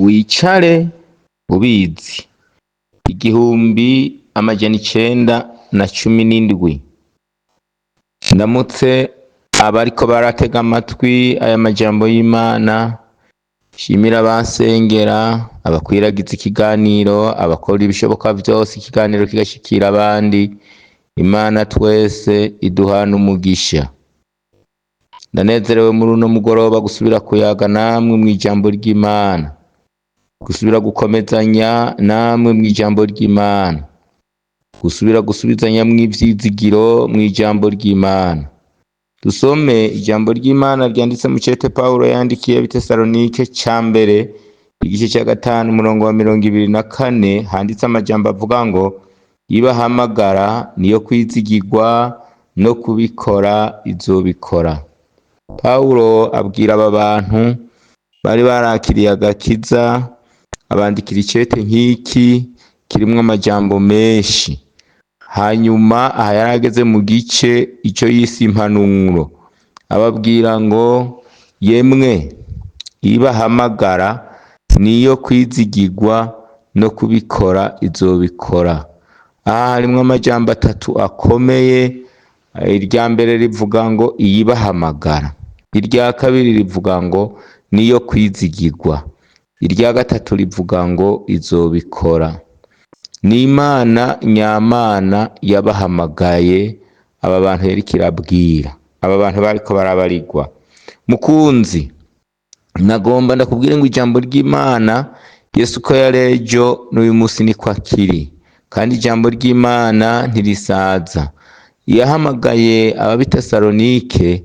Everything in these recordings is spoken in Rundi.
wicare ubizi. 1917 ndamutse abariko baratega amatwi aya majambo y'Imana, shimira abasengera, abakwiragiza ikiganiro, abakora ibishoboka byose ikiganiro kigashikira abandi. Imana twese iduhana umugisha. Ndanezerewe muri uno mugoroba gusubira kuyaga namwe mw'ijambo ry'Imana, gusubira gukomezanya namwe mw'ijambo ry'Imana, gusubira gusubizanya mw'ivyizigiro mw'ijambo ry'Imana. Dusome ijambo ry'Imana ryanditse mu cete Pawulo yandikiye Abitesalonike ca mbere igice ca 5 umurongo wa 24, handitse amajambo avuga ngo ibahamagara niyo kwizigirwa no kubikora izobikora. Pawulo abwira aba bantu bari barakiriye agakiza, abandikira icete nk'iki kirimwo amajambo menshi. Hanyuma aha yarageze mu gice ico yise impanuro, ababwira ngo yemwe ibahamagara niyo kwizigirwa no kubikora izobikora. Aha harimwo amajambo 3 akomeye. Irya mbere rivuga ngo iyibahamagara, irya kabiri rivuga ngo niyo kwizigirwa, irya gatatu rivuga ngo izobikora. Ni Imana nyamana yabahamagaye aba bantu yariko irabwira, aba bantu bariko barabarirwa. Mukunzi, nagomba ndakubwire ngo ijambo ry'Imana Yesu ko yarejo n'uyu musi niko akiri, kandi ijambo ry'Imana ntirisaza. Yahamagaye Abitesalonike,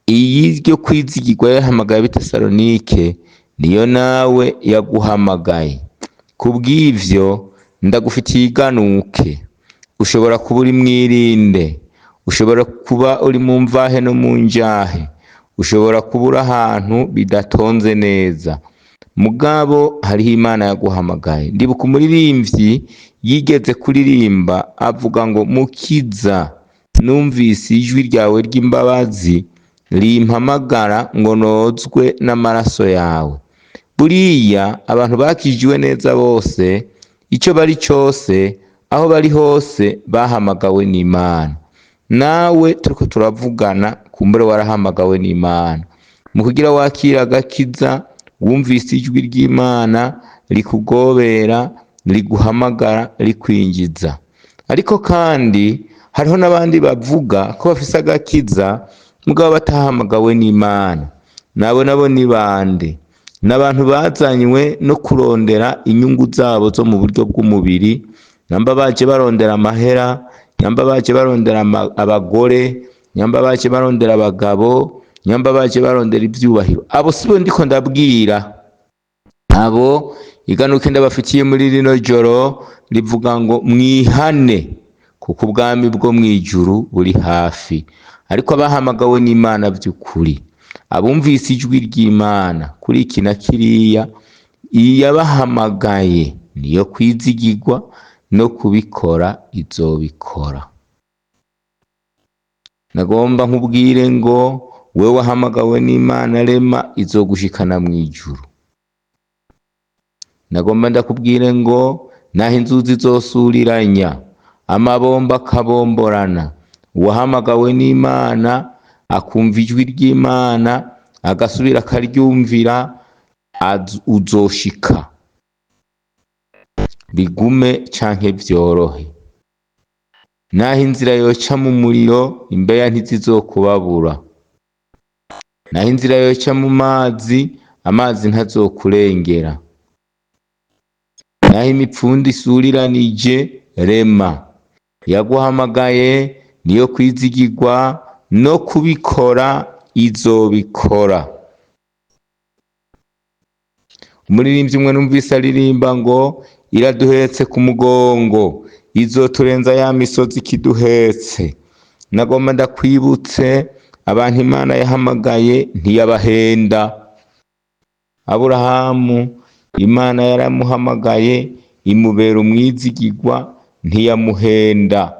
iyi ryo kwizigirwa yahamagaye Abitesalonike niyo nawe yaguhamagaye. Kubw'ivyo ndagufitiye iganuke. Ushobora kuba uri mwirinde, ushobora kuba uri mu mvahe no mu njahe, ushobora kuba uri ahantu bidatonze neza, mugabo hariho Imana yaguhamagaye. Ndibuka umuririmbyi yigeze kuririmba avuga ngo mukiza, numvise ijwi ryawe ry'imbabazi rimpamagara ngo nozwe n'amaraso yawe. Buriya abantu bakijwe neza bose, ico bari cose, aho bari hose bahamagawe n'Imana. Nawe turiko turavugana, kumbure warahamagawe n'Imana. Mu kugira wakira agakiza, wumvise ijwi ry'Imana rikugobera, riguhamagara, rikwinjiza. Ariko kandi hariho n'abandi bavuga ko bafise agakiza mugabo batahamagawe n'Imana. Nabo ni bande? N'abantu bazanywe no kurondera inyungu zabo zo mu buryo bw'umubiri, nyamba baje barondera amahera, nyamba baje barondera abagore, nyamba baje barondera abagabo, nyamba baje barondera ivyubahiro. Abo sibo ndiko ndabwira. Abo iganuke ndabafitiye muri rino joro rivuga ngo mwihane, kuko ubwami bwo mwijuru buri hafi. Ariko abahamagawe n'Imana by'ukuri, abumvise ijwi ry'Imana kuri iki na kiriya, iyabahamagaye niyo kwizigirwa no kubikora izobikora. Nagomba nkubwire ngo we wahamagawe n'Imana rema izogushikana mwijuru. Nagomba ndakubwire ngo naho inzuzi zosuriranya, amabomba akabomborana, uwahamagawe n'Imana akumva ijwi ry'Imana agasubira akaryumvira, uzoshika, bigume canke vyorohe. Naho inzira yoca mu muriro, imbeya ntizizokubabura. Naho inzira yoca mu mazi, amazi ntazokurengera. Naho imipfundo isuriranije, rema yaguhamagaye niyo kwizigirwa no kubikora izobikora. Umuririmbyi umwe numvise aririmba ngo iraduhetse ku mugongo, izoturenza ya misozi kiduhetse. Nagomba ndakwibutse abantu Imana yahamagaye ntiyabahenda. Aburahamu Imana yaramuhamagaye imubera umwizigirwa, ntiyamuhenda.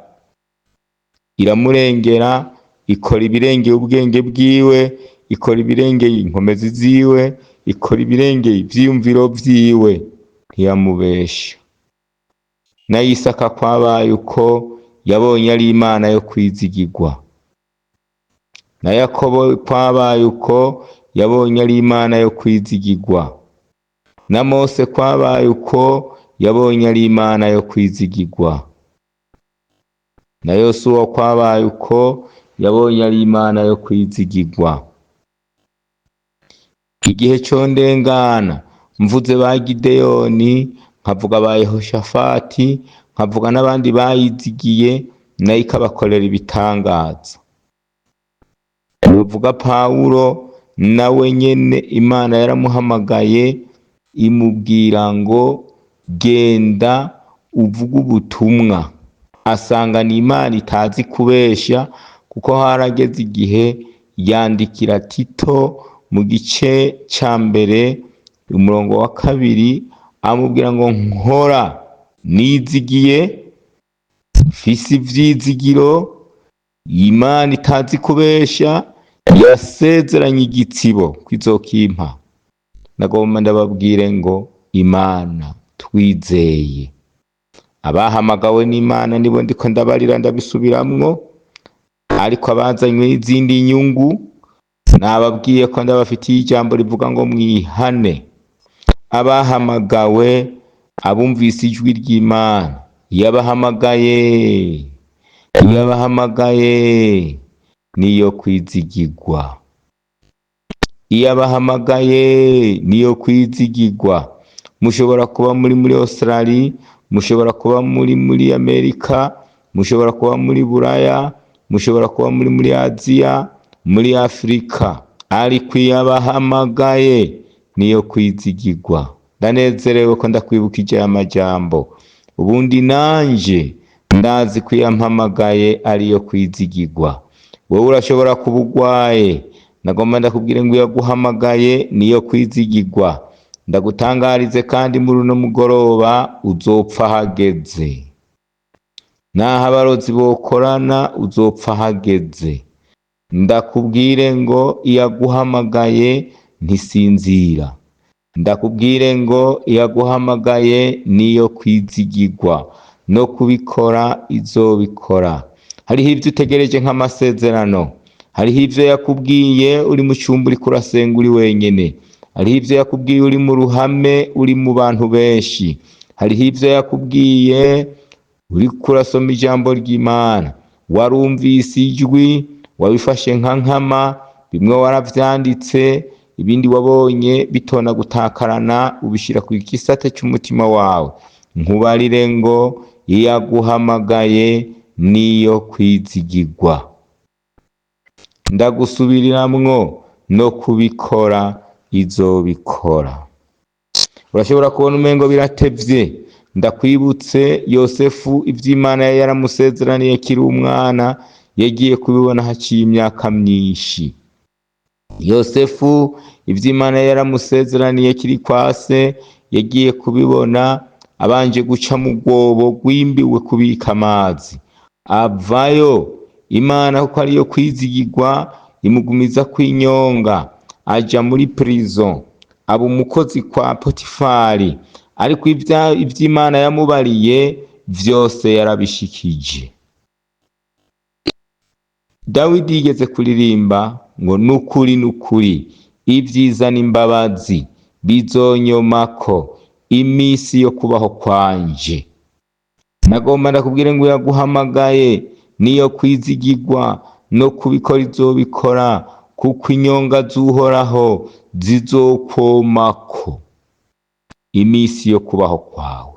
Iramurengera, ikora ibirengeye ubwenge bwiwe, ikora ibirengeye inkomezi ziwe, ikora ibirengeye ivyiyumviro vyiwe ntiyamubesha. Na Isaka kwabaye uko, yabonye ari Imana yo kwizigirwa. Na Yakobo kwabaye uko, yabonye ari Imana yo kwizigirwa. Na Mose kwabaye uko, yabonye ari Imana yo kwizigirwa. Na Yosuwa kwabaye uko, yabonye ari Imana yo kwizigirwa. Igihe condengana mvuze ba Gideyoni, nkavuga ba Yehoshafati, nkavuga n'abandi bayizigiye, nayo ikabakorera ibitangaza. Nuvuga Pawulo nawe nyene Imana yaramuhamagaye imubwira ngo genda uvuga ubutumwa. Asanga ni Imana itazi kubesha, kuko harageze igihe yandikira Tito mu gice ca mbere umurongo wa 2 amubwira ngo nkora nizigiye, mfise ivyizigiro, Imana itazi kubesha, yasezeranye igitsibo kwizokimpa. Nagomba ndababwire ngo Imana twizeye, abahamagawe n'Imana nibo ndiko ndabarira ndabisubiramwo, ariko abazanywe n'izindi nyungu nababwiye ko ndabafitiye ijambo rivuga ngo mwihane. Abahamagawe, abumvise ijwi ry'Imana, yabahamagaye niyo kwizigirwa. Iyabahamagaye niyo kwizigirwa. Mushobora kuba muri Australia, mushobora kuba muri Amerika, mushobora kuba muri Buraya, mushobora kuba muri Aziya, muri Afrika, ariko iyabahamagaye niyo kwizigirwa. Ndanezerewe ko ndakwibukije amajambo. Ubundi nanje ndazi ko yampamagaye ariyo kwizigirwa. Wowe urashobora kuba urwaye, nagomba ndakubwire ngo yaguhamagaye niyo kwizigirwa. Ndagutangarize kandi muri uno mugoroba uzopfa hageze. Naho abarozi bokorana uzopfa hageze. Ndakubwire ngo iyaguhamagaye ntisinzira. Ndakubwire ngo iyaguhamagaye niyo kwizigirwa, no kubikora izobikora. Hariho ivyo utegereje nk'amasezerano, hariho ivyo yakubwiye uri mu cyumba uri kurasenga uri wenyene, hariho ivyo yakubwiye uri mu ruhame uri mu bantu benshi, hariho ivyo yakubwiye uri kurasoma ijambo ry'Imana, warumvise ijwi wabifashe nka nkama, bimwe waravyanditse, ibindi wabonye bitona gutakarana ubishira ku gisate cy'umutima wawe. Nkubarire ngo iyaguhamagaye niyo kwizigirwa. Ndagusubiriramwo no kubikora izobikora. Urashobora kubona umengo biratevye. Ndakwibutse Yosefu ivy'Imana yaramusezeraniye kiri umwana, yagiye kubibona haciye imyaka myinshi. Yosefu ivy'Imana yaramusezeraniye kiri kwase, yagiye kubibona abanje guca mu rwobo rwimbiwe kubika amazi. Avayo Imana kuko ariyo kwizigirwa imugumiza kwinyonga, aja muri prison, aba umukozi kwa Potifari, ariko ivy'Imana yamubariye vyose yarabishikije. Dawidi yigeze kuririmba ngo nukuri ibyiza n'imbabazi bizonyomako imisi yo kubaho kwanje. Nagomba ndakubwire ngo yaguhamagaye niyo kwizigirwa, no kubikora izobikora, kuko inyonga z'Uhoraho zizokomako imisi yo kubaho kwawe.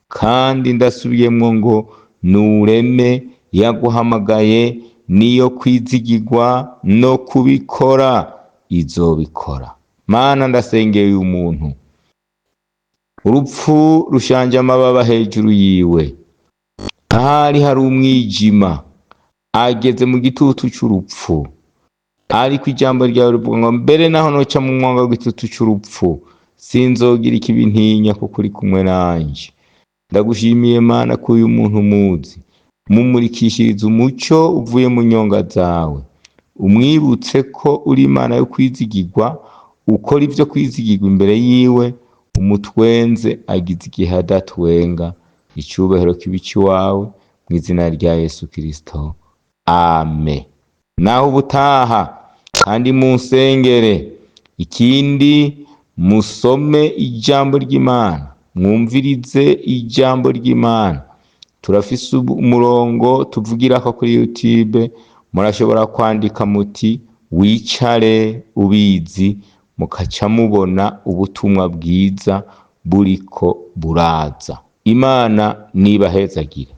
Kandi ndasubiyemwo ngo nureme, yaguhamagaye niyo kwizigirwa, no kubikora izobikora. Mana ndasengeye uyu muntu, urupfu rushanje amababa hejuru yiwe, ahari hari umwijima, ageze mu gitutu c'urupfu, ariko ijambo ryawe rivuga ngo mbere naho noca mu mwanga w'igitutu c'urupfu sinzogira ikibi ntinya, kuko uri kumwe nanje. Ndagushimiye Mana ko uyu muntu muzi, mumurikishiriza umuco uvuye mu nyonga zawe, umwibutse ko uri Imana yo kwizigirwa, ukora ivyo kwizigirwa imbere yiwe, umutwenze agize igihe adatwenga. Icubahiro kibe iwawe mu izina rya Yesu Kristo, amen. Naho ubutaha kandi munsengere. Ikindi, musome ijambo ry'Imana, mwumvirize ijambo ry'Imana. Turafise umurongo tuvugirako kuri YouTube, murashobora kwandika muti wicare ubizi, mukaca mubona ubutumwa bwiza buriko buraza. Imana nibahezagire.